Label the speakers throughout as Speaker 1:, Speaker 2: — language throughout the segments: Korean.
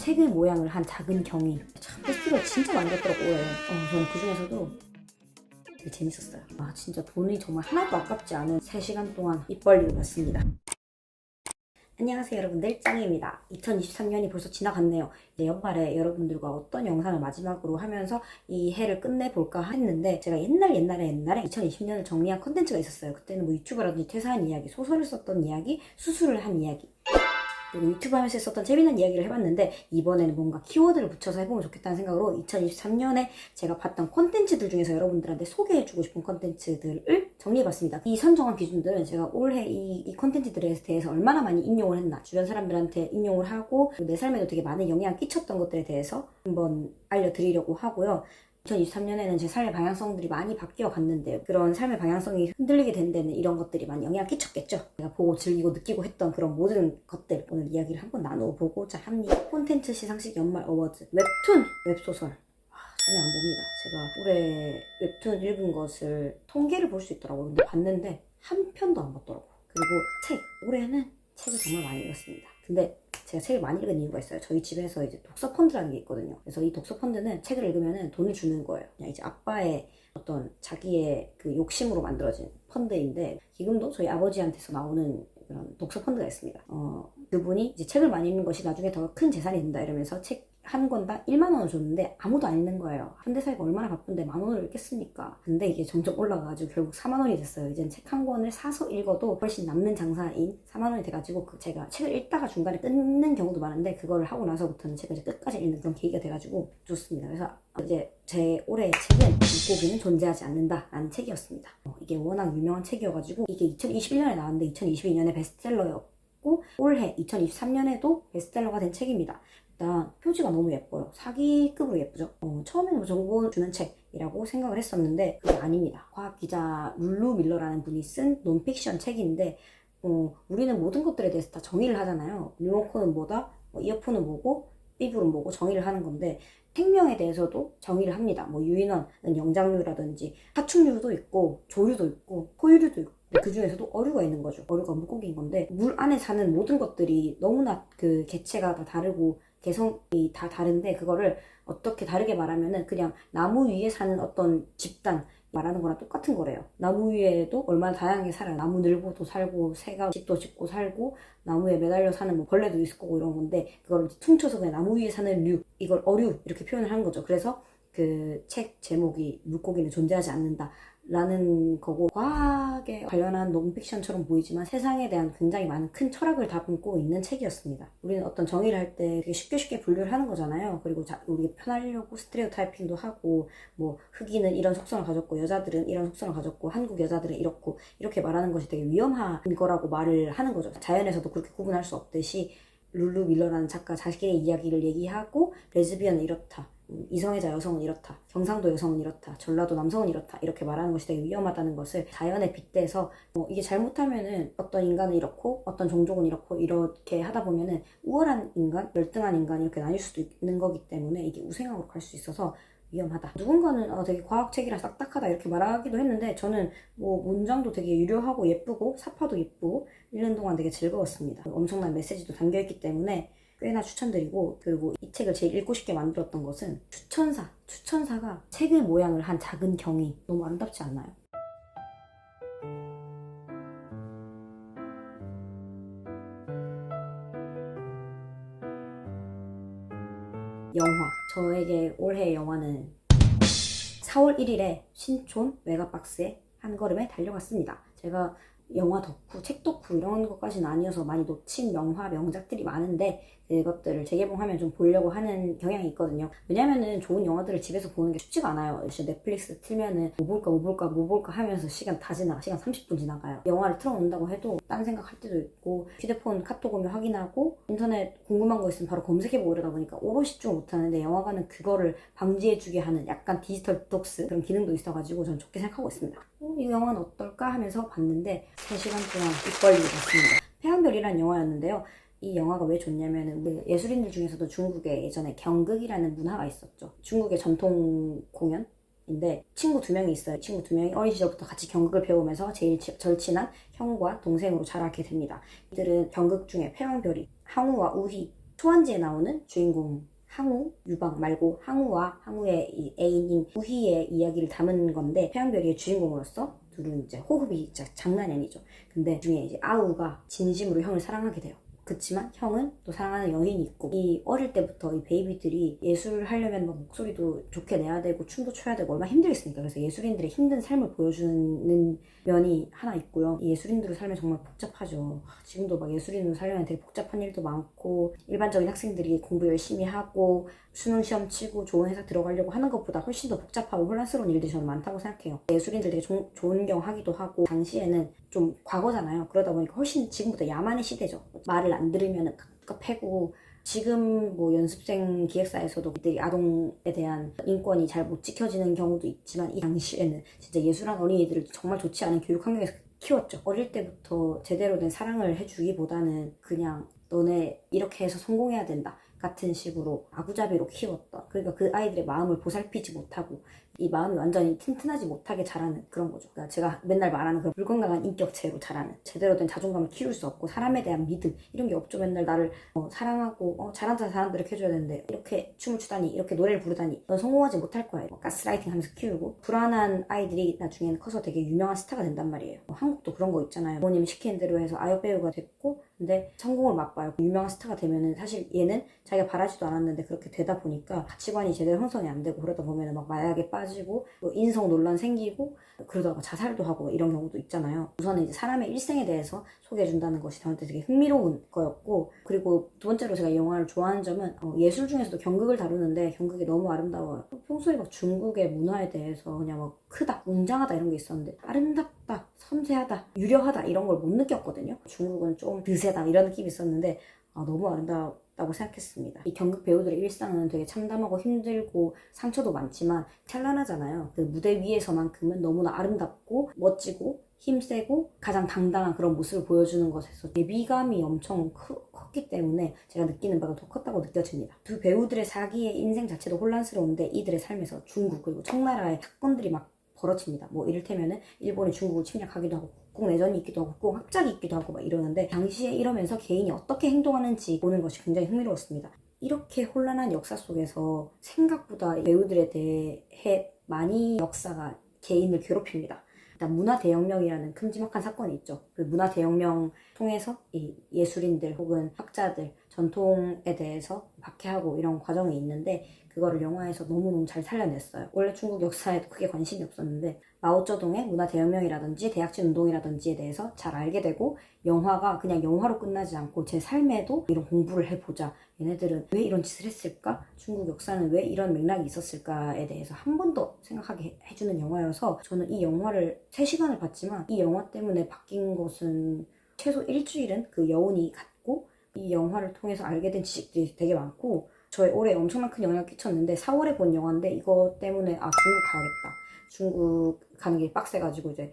Speaker 1: 책의 모양을 한 작은 경이. 참 페스티벌 진짜 많이 갔더라고요. 저는 그 중에서도 되게 재밌었어요. 진짜 돈이 정말 하나도 아깝지 않은 3시간 동안 입 벌리고 갔습니다. 안녕하세요 여러분들, 짱입니다. 2023년이 벌써 지나갔네요. 이제 연말에 여러분들과 어떤 영상을 마지막으로 하면서 이 해를 끝내볼까 했는데, 제가 옛날에 2020년을 정리한 컨텐츠가 있었어요. 그때는 뭐 유튜브라든지 퇴사한 이야기, 소설을 썼던 이야기, 수술을 한 이야기, 그리고 유튜브 하면서 썼던 재미난 이야기를 해봤는데, 이번에는 뭔가 키워드를 붙여서 해보면 좋겠다는 생각으로 2023년에 제가 봤던 콘텐츠들 중에서 여러분들한테 소개해주고 싶은 콘텐츠들을 정리해봤습니다. 이 선정한 기준들은 제가 올해 이 콘텐츠들에 대해서 얼마나 많이 인용을 했나, 주변 사람들한테 인용을 하고 내 삶에도 되게 많은 영향을 끼쳤던 것들에 대해서 한번 알려드리려고 하고요. 2023년에는 제 삶의 방향성들이 많이 바뀌어 갔는데, 그런 삶의 방향성이 흔들리게 된 데는 이런 것들이 많이 영향을 끼쳤겠죠. 제가 보고 즐기고 느끼고 했던 그런 모든 것들, 오늘 이야기를 한번 나눠보고자 합니다. 콘텐츠 시상식 연말 어워즈, 웹툰, 웹소설. 전혀 안 봅니다. 제가 올해 웹툰 읽은 것을 통계를 볼 수 있더라고요. 근데 봤는데 한 편도 안 봤더라고요. 그리고 책, 올해는 책을 정말 많이 읽었습니다. 근데 제가 책을 많이 읽은 이유가 있어요. 저희 집에서 이제 독서 펀드라는 게 있거든요. 그래서 이 독서 펀드는 책을 읽으면 돈을 주는 거예요. 그냥 이제 아빠의 어떤 자기의 그 욕심으로 만들어진 펀드인데, 지금도 저희 아버지한테서 나오는 그런 독서 펀드가 있습니다. 그분이 이제 책을 많이 읽는 것이 나중에 더 큰 재산이 된다 이러면서 책 한 권당 1만 원을 줬는데 아무도 안 읽는 거예요. 현대사회가 얼마나 바쁜데 10,000원을 읽겠습니까? 근데 이게 점점 올라가가지고 결국 4만 원이 됐어요. 이젠 책 한 권을 사서 읽어도 훨씬 남는 장사인 4만 원이 돼가지고, 제가 책을 읽다가 중간에 끊는 경우도 많은데, 그걸 하고 나서부터는 책을 이제 끝까지 읽는 그런 계기가 돼가지고 좋습니다. 그래서 이제 제 올해의 책은 물고기는 존재하지 않는다라는 책이었습니다. 이게 워낙 유명한 책이어가지고, 이게 2021년에 나왔는데 2022년에 베스트셀러였고 올해 2023년에도 베스트셀러가 된 책입니다. 일단 표지가 너무 예뻐요. 사기급으로 예쁘죠. 처음에는 뭐 정보 주는 책이라고 생각을 했었는데 그게 아닙니다. 과학기자 룰루 밀러라는 분이 쓴 논픽션 책인데, 우리는 모든 것들에 대해서 다 정의를 하잖아요. 리모컨은 뭐다, 이어폰은 뭐고, 삐bur은 뭐고 정의를 하는 건데, 생명에 대해서도 정의를 합니다. 뭐 유인원은 영장류라든지 파충류도 있고 조류도 있고 포유류도 있고, 그 중에서도 어류가 있는 거죠. 어류가 물고기인 건데, 물 안에 사는 모든 것들이 너무나 그 개체가 다 다르고 개성이 다 다른데, 그거를 어떻게 다르게 말하면은 그냥 나무 위에 사는 어떤 집단 말하는 거랑 똑같은 거래요. 나무 위에도 얼마나 다양하게 살아요. 나무 늘보도 살고, 새가 집도 짓고 살고, 나무에 매달려 사는 뭐 벌레도 있을 거고 이런 건데, 그걸 퉁쳐서 그냥 나무 위에 사는 류, 이걸 어류 이렇게 표현을 하는 거죠. 그래서 그 책 제목이 물고기는 존재하지 않는다 라는 거고, 과학에 관련한 논픽션처럼 보이지만 세상에 대한 굉장히 많은 큰 철학을 담고 있는 책이었습니다. 우리는 어떤 정의를 할 때 되게 쉽게 분류를 하는 거잖아요. 그리고 우리 편하려고 스테레오타이핑도 하고, 뭐 흑인은 이런 속성을 가졌고 여자들은 이런 속성을 가졌고 한국 여자들은 이렇고, 이렇게 말하는 것이 되게 위험한 거라고 말을 하는 거죠. 자연에서도 그렇게 구분할 수 없듯이 룰루 밀러라는 작가 자신의 이야기를 얘기하고, 레즈비언은 이렇다, 이성애자 여성은 이렇다, 경상도 여성은 이렇다, 전라도 남성은 이렇다, 이렇게 말하는 것이 되게 위험하다는 것을 자연에 빗대서, 이게 잘못하면은 어떤 인간은 이렇고 어떤 종족은 이렇고, 이렇게 하다 보면은 우월한 인간, 열등한 인간 이렇게 나뉠 수도 있는 거기 때문에 이게 우생학으로 갈 수 있어서 위험하다. 누군가는 되게 과학책이라 딱딱하다 이렇게 말하기도 했는데, 저는 뭐 문장도 되게 유려하고 예쁘고 사파도 예쁘고 읽는 동안 되게 즐거웠습니다. 엄청난 메시지도 담겨있기 때문에 꽤나 추천드리고, 그리고 이 책을 제일 읽고 싶게 만들었던 것은 추천사가 책의 모양을 한 작은 경이 너무 아름답지 않나요? 영화, 저에게 올해의 영화는 4월 1일에 신촌 메가박스에 한 걸음에 달려갔습니다. 제가 영화 덕후, 책 덕후 이런 것까지는 아니어서 많이 놓친 명화, 명작들이 많은데, 그것들을 재개봉하면 좀 보려고 하는 경향이 있거든요. 왜냐면은 좋은 영화들을 집에서 보는 게 쉽지가 않아요. 진짜 넷플릭스 틀면은 뭐 볼까 하면서 시간 30분 지나가요. 영화를 틀어놓는다고 해도 딴 생각 할 때도 있고, 휴대폰 카톡 오면 확인하고, 인터넷 궁금한 거 있으면 바로 검색해보고 이러다 보니까 오롯이 집중을 못하는데, 영화관은 그거를 방지해주게 하는 약간 디지털 디톡스 그런 기능도 있어가지고 저는 좋게 생각하고 있습니다. 이 영화는 어떨까 하면서 봤는데 3시간 동안 입 벌리고 봤습니다. 태양별이라는 영화였는데요. 이 영화가 왜 좋냐면은, 예술인들 중에서도 중국에 예전에 경극이라는 문화가 있었죠. 중국의 전통 공연인데, 친구 2명이 있어요. 친구 2명이 어린 시절부터 같이 경극을 배우면서 제일 절친한 형과 동생으로 자라게 됩니다. 이들은 경극 중에 태양별이 항우와 우희 초안지에 나오는 주인공 항우, 유방 말고 항우와 항우의 이 애인인 우희의 이야기를 담은 건데, 태양별이의 주인공으로서 둘은 이제 호흡이 진짜 장난이 아니죠. 근데 그 중에 이제 아우가 진심으로 형을 사랑하게 돼요. 그치만 형은 또 사랑하는 여인이 있고, 이 어릴 때부터 이 베이비들이 예술을 하려면 막 목소리도 좋게 내야 되고 춤도 춰야 되고 얼마나 힘들겠습니까. 그래서 예술인들의 힘든 삶을 보여주는 면이 하나 있고요. 이 예술인들의 삶이 정말 복잡하죠. 지금도 막 예술인으로 살려면 되게 복잡한 일도 많고, 일반적인 학생들이 공부 열심히 하고 수능 시험 치고 좋은 회사 들어가려고 하는 것보다 훨씬 더 복잡하고 혼란스러운 일들이 저는 많다고 생각해요. 예술인들 되게 좋은 경 하기도 하고, 당시에는 좀 과거잖아요. 그러다 보니까 훨씬 지금보다 야만의 시대죠. 말을 안 들으면 패고, 지금 뭐 연습생 기획사에서도 이들이 아동에 대한 인권이 잘 못 지켜지는 경우도 있지만, 이 당시에는 진짜 예술한 어린이들을 정말 좋지 않은 교육 환경에서 키웠죠. 어릴 때부터 제대로 된 사랑을 해주기보다는 그냥 너네 이렇게 해서 성공해야 된다 같은 식으로 아구자비로 키웠던, 그러니까 그 아이들의 마음을 보살피지 못하고 이 마음이 완전히 튼튼하지 못하게 자라는 그런 거죠. 그러니까 제가 맨날 말하는 그 불건강한 인격체로 자라는, 제대로 된 자존감을 키울 수 없고 사람에 대한 믿음 이런 게 없죠. 맨날 나를 사랑하고 잘한다 잘한다 이렇게 해줘야 되는데, 이렇게 춤을 추다니 이렇게 노래를 부르다니 넌 성공하지 못할 거야, 가스라이팅 하면서 키우고, 불안한 아이들이 나중에는 커서 되게 유명한 스타가 된단 말이에요. 한국도 그런 거 있잖아요. 부모님 시키는 대로 해서 아역 배우가 됐고, 근데 성공을 맛봐요. 유명한 스타가 되면은 사실 얘는 자기가 바라지도 않았는데 그렇게 되다 보니까 가치관이 제대로 형성이 안 되고, 그러다 보면은 막 마약에 빠지고 뭐 인성 논란 생기고, 그러다가 자살도 하고 이런 경우도 있잖아요. 우선은 이제 사람의 일생에 대해서 소개해준다는 것이 저한테 되게 흥미로운 거였고, 그리고 두 번째로 제가 이 영화를 좋아하는 점은 예술 중에서도 경극을 다루는데 경극이 너무 아름다워요. 평소에 막 중국의 문화에 대해서 그냥 막 크다, 웅장하다 이런 게 있었는데, 아름답다, 섬세하다, 유려하다 이런 걸 못 느꼈거든요. 중국은 좀 드세다 이런 느낌이 있었는데 너무 아름답다고 생각했습니다. 이 경극 배우들의 일상은 되게 참담하고 힘들고 상처도 많지만 찬란하잖아요. 그 무대 위에서만큼은 너무나 아름답고 멋지고 힘세고 가장 당당한 그런 모습을 보여주는 것에서 예비감이 엄청 컸기 때문에 제가 느끼는 바가 더 컸다고 느껴집니다. 두 배우들의 사기의 인생 자체도 혼란스러운데, 이들의 삶에서 중국 그리고 청나라의 사건들이 막 벌어집니다. 뭐 이를테면은 일본이 중국을 침략하기도 하고, 국 내전이 있기도 하고, 국 합작이 있기도 하고 막 이러는데, 당시에 이러면서 개인이 어떻게 행동하는지 보는 것이 굉장히 흥미로웠습니다. 이렇게 혼란한 역사 속에서 생각보다 배우들에 대해 많이 역사가 개인을 괴롭힙니다. 일단 문화대혁명이라는 큼지막한 사건이 있죠. 그 문화대혁명 통해서 이 예술인들 혹은 학자들 전통에 대해서 박해하고 이런 과정이 있는데, 그거를 영화에서 너무너무 잘 살려냈어요. 원래 중국 역사에도 크게 관심이 없었는데 마오쩌둥의 문화대혁명이라든지 대약진 운동이라든지에 대해서 잘 알게 되고, 영화가 그냥 영화로 끝나지 않고 제 삶에도 이런 공부를 해보자, 얘네들은 왜 이런 짓을 했을까? 중국 역사는 왜 이런 맥락이 있었을까에 대해서 한 번 더 생각하게 해주는 영화여서, 저는 이 영화를 3시간을 봤지만 이 영화 때문에 바뀐 것은 최소 일주일은 그 여운이 갔고, 이 영화를 통해서 알게 된 지식들이 되게 많고, 저의 올해 엄청난 큰 영향을 끼쳤는데, 4월에 본 영화인데 이거 때문에 중국 가야겠다, 중국 가는 게 빡세가지고 이제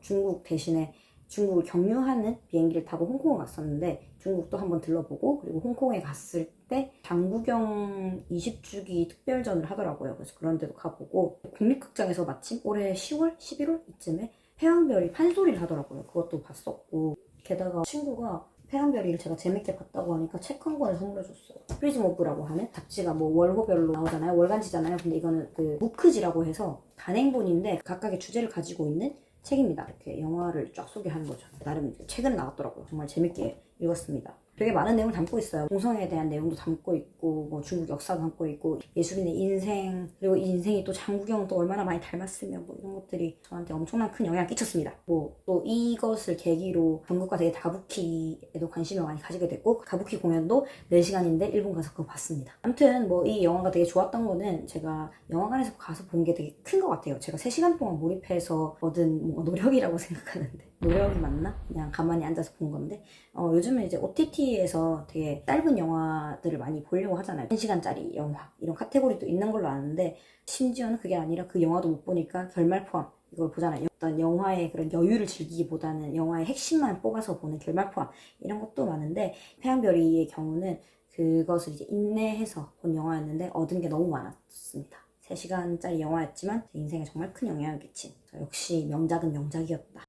Speaker 1: 중국 대신에 중국을 경유하는 비행기를 타고 홍콩을 갔었는데, 중국도 한번 들러보고, 그리고 홍콩에 갔을 때 장구경 20주기 특별전을 하더라고요. 그래서 그런 데도 가보고, 국립극장에서 마침 올해 10월, 11월 이쯤에 태양별이 판소리를 하더라고요. 그것도 봤었고, 게다가 친구가 태양별이를 제가 재밌게 봤다고 하니까 책 한 권을 선물해줬어요. 프리즘 오브라고 하는 잡지가 뭐 월호별로 나오잖아요. 월간지잖아요. 근데 이거는 그 무크지라고 해서 단행본인데 각각의 주제를 가지고 있는 책입니다. 이렇게 영화를 쫙 소개하는 거죠. 나름 최근에 나왔더라고요. 정말 재밌게 읽었습니다. 되게 많은 내용을 담고 있어요. 동성애에 대한 내용도 담고 있고, 뭐 중국 역사도 담고 있고, 예술인의 인생, 그리고 이 인생이 또 장구경 또 얼마나 많이 닮았으며, 뭐 이런 것들이 저한테 엄청난 큰 영향을 끼쳤습니다. 뭐 또 이것을 계기로 한국과 되게 다부키에도 관심을 많이 가지게 됐고, 다부키 공연도 4시간인데 일본 가서 그거 봤습니다. 아무튼 뭐 이 영화가 되게 좋았던 거는 제가 영화관에서 가서 본 게 되게 큰 것 같아요. 제가 3시간 동안 몰입해서 얻은 뭔가 노력이라고 생각하는데, 노력이 맞나? 그냥 가만히 앉아서 본 건데, 요즘은 이제 OTT에서 되게 짧은 영화들을 많이 보려고 하잖아요. 1시간짜리 영화 이런 카테고리도 있는 걸로 아는데, 심지어는 그게 아니라 그 영화도 못 보니까 결말 포함 이걸 보잖아요. 어떤 영화의 그런 여유를 즐기기보다는 영화의 핵심만 뽑아서 보는 결말 포함 이런 것도 많은데, 태양별이의 경우는 그것을 이제 인내해서 본 영화였는데 얻은 게 너무 많았습니다. 3시간짜리 영화였지만 제 인생에 정말 큰 영향을 끼친, 역시 명작은 명작이었다.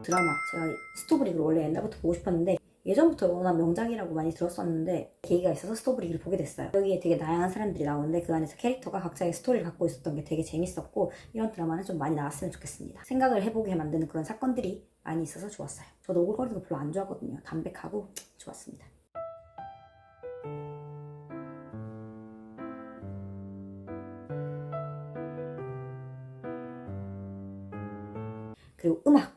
Speaker 1: 드라마, 제가 스토브리그를 원래 옛날부터 보고 싶었는데 예전부터 워낙 명작이라고 많이 들었었는데 계기가 있어서 스토브리그를 보게 됐어요. 여기에 되게 다양한 사람들이 나오는데 그 안에서 캐릭터가 각자의 스토리를 갖고 있었던 게 되게 재밌었고 이런 드라마는 좀 많이 나왔으면 좋겠습니다. 생각을 해보게 만드는 그런 사건들이 많이 있어서 좋았어요. 저도 오글거리는 거 별로 안 좋아하거든요. 담백하고 좋았습니다. 그리고 음악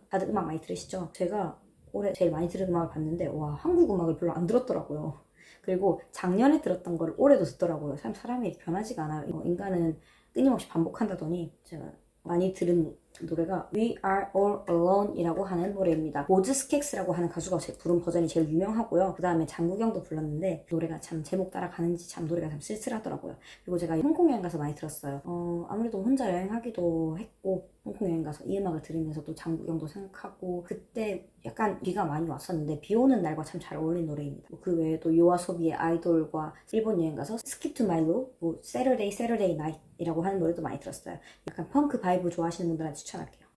Speaker 1: 다들 음악 많이 들으시죠? 제가 올해 제일 많이 들은 음악을 봤는데 와, 한국 음악을 별로 안 들었더라고요. 그리고 작년에 들었던 걸 올해도 듣더라고요. 참 사람이 변하지가 않아요. 인간은 끊임없이 반복한다더니 제가 많이 들은 노래가 We Are All Alone 이라고 하는 노래입니다. 보즈 스켑스라고 하는 가수가 부른 버전이 제일 유명하고요. 그 다음에 장국영도 불렀는데 노래가 참 제목 따라 가는지 참 노래가 참 쓸쓸하더라고요. 그리고 제가 홍콩 여행 가서 많이 들었어요. 아무래도 혼자 여행하기도 했고 홍콩 여행 가서 이 음악을 들으면서 또 장국영도 생각하고 그때 약간 비가 많이 왔었는데 비 오는 날과 참 잘 어울리는 노래입니다. 그 외에도 요아소비의 아이돌과 일본 여행 가서 Skip to My Lou, Saturday Night 이라고 하는 노래도 많이 들었어요. 약간 펑크 바이브 좋아하시는 분들한테 추천할게요.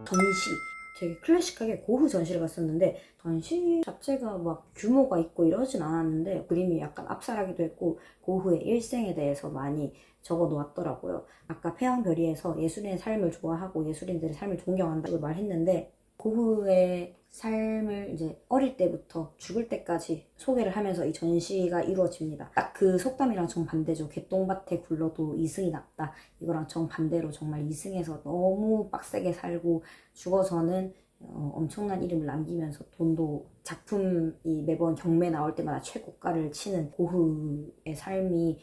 Speaker 1: 전시, 되게 클래식하게 고흐 전시를 갔었는데 전시 자체가 막 규모가 있고 이러진 않았는데 그림이 약간 압살하기도 했고 고흐의 일생에 대해서 많이 적어 놓았더라고요. 아까 패왕별이에서 예술인의 삶을 좋아하고 예술인들의 삶을 존경한다고 말했는데 고흐의 삶을 이제 어릴 때부터 죽을 때까지 소개를 하면서 이 전시가 이루어집니다. 딱 그 속담이랑 정반대죠. 개똥밭에 굴러도 이승이 낫다. 이거랑 정반대로 정말 이승에서 너무 빡세게 살고 죽어서는 엄청난 이름을 남기면서 돈도 작품이 매번 경매 나올 때마다 최고가를 치는 고흐의 삶이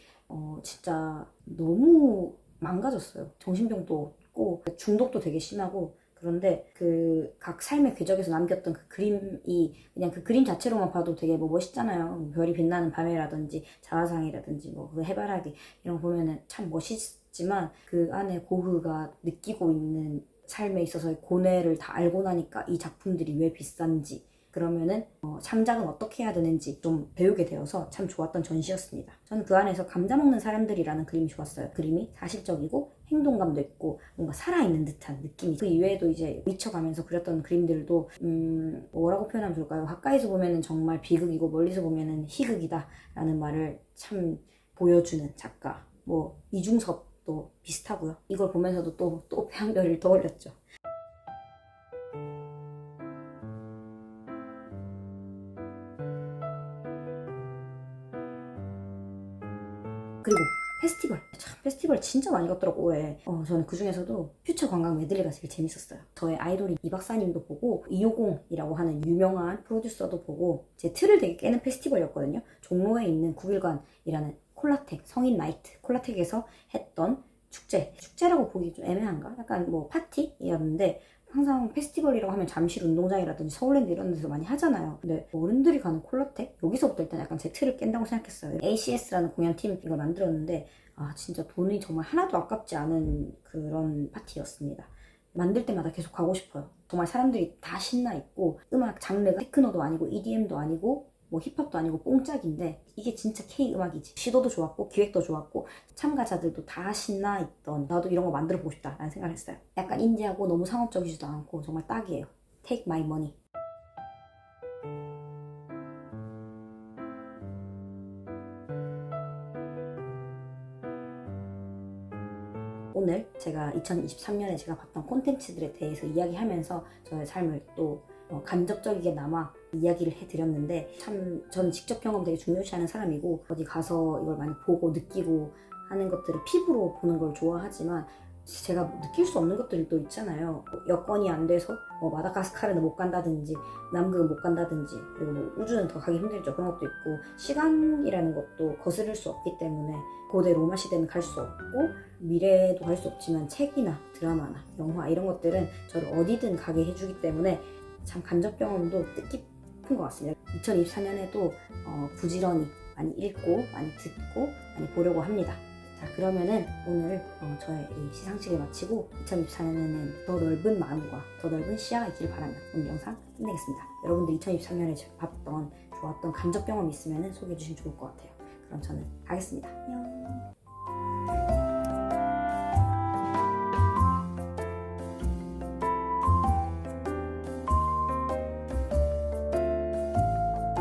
Speaker 1: 진짜 너무 망가졌어요. 정신병도 있고 중독도 되게 심하고 그런데 그 각 삶의 궤적에서 남겼던 그 그림이 그냥 그 그림 자체로만 봐도 되게 뭐 멋있잖아요. 별이 빛나는 밤이라든지 자화상이라든지 뭐 그 해바라기 이런 거 보면은 참 멋있지만 그 안에 고흐가 느끼고 있는 삶에 있어서의 고뇌를 다 알고 나니까 이 작품들이 왜 비싼지 그러면은 창작은 어떻게 해야 되는지 좀 배우게 되어서 참 좋았던 전시였습니다. 저는 그 안에서 감자 먹는 사람들이라는 그림이 좋았어요. 그림이 사실적이고 행동감도 있고 뭔가 살아있는 듯한 느낌이. 그 이외에도 이제 미쳐가면서 그렸던 그림들도 뭐라고 표현하면 좋을까요? 가까이서 보면은 정말 비극이고 멀리서 보면은 희극이다 라는 말을 참 보여주는 작가. 뭐 이중섭도 비슷하고요. 이걸 보면서도 또 패왕별을 떠올렸죠. 그리고 페스티벌 진짜 많이 갔더라고 올해. 저는 그 중에서도 퓨처 관광 메들리가 제일 재밌었어요. 저의 아이돌인 이 박사님도 보고 250이라고 하는 유명한 프로듀서도 보고 제 틀을 되게 깨는 페스티벌이었거든요. 종로에 있는 9일관이라는 콜라텍 성인 나이트 콜라텍에서 했던 축제라고 보기 좀 애매한가? 약간 뭐 파티였는데 항상 페스티벌이라고 하면 잠실 운동장이라든지 서울랜드 이런 데서 많이 하잖아요. 근데 어른들이 가는 콜라텍? 여기서부터 일단 약간 제 틀을 깬다고 생각했어요. ACS라는 공연팀 이걸 만들었는데 진짜 돈이 정말 하나도 아깝지 않은 그런 파티였습니다. 만들 때마다 계속 가고 싶어요. 정말 사람들이 다 신나 있고 음악 장르가 테크노도 아니고 EDM도 아니고 뭐 힙합도 아니고 뽕짝인데 이게 진짜 K 음악이지. 시도도 좋았고 기획도 좋았고 참가자들도 다 신나 있던 나도 이런 거 만들어 보고 싶다 라는 생각을 했어요. 약간 인디하고 너무 상업적이지도 않고 정말 딱이에요. Take my money. 오늘 제가 2023년에 제가 봤던 콘텐츠들에 대해서 이야기하면서 저의 삶을 또 간접적이게나마 이야기를 해드렸는데 참 저는 직접 경험 되게 중요시하는 사람이고 어디 가서 이걸 많이 보고 느끼고 하는 것들을 피부로 보는 걸 좋아하지만 제가 느낄 수 없는 것들이 또 있잖아요. 여건이 안 돼서 마다가스카르는 못 간다든지 남극은 못 간다든지 그리고 뭐 우주는 더 가기 힘들죠. 그런 것도 있고 시간이라는 것도 거스를 수 없기 때문에 고대 로마 시대는 갈 수 없고 미래도 갈 수 없지만 책이나 드라마나 영화 이런 것들은 저를 어디든 가게 해주기 때문에 참 간접 경험도 뜻깊은 것 같습니다. 2024년에도 부지런히 많이 읽고 많이 듣고 많이 보려고 합니다. 자, 그러면은 오늘 저의 이 시상식을 마치고 2024년에는 더 넓은 마음과 더 넓은 시야가 있기를 바라며 오늘 영상 끝내겠습니다. 여러분들 2023년에 제가 봤던 좋았던 간접 경험이 있으면 소개해 주시면 좋을 것 같아요. 그럼 저는 가겠습니다. 안녕.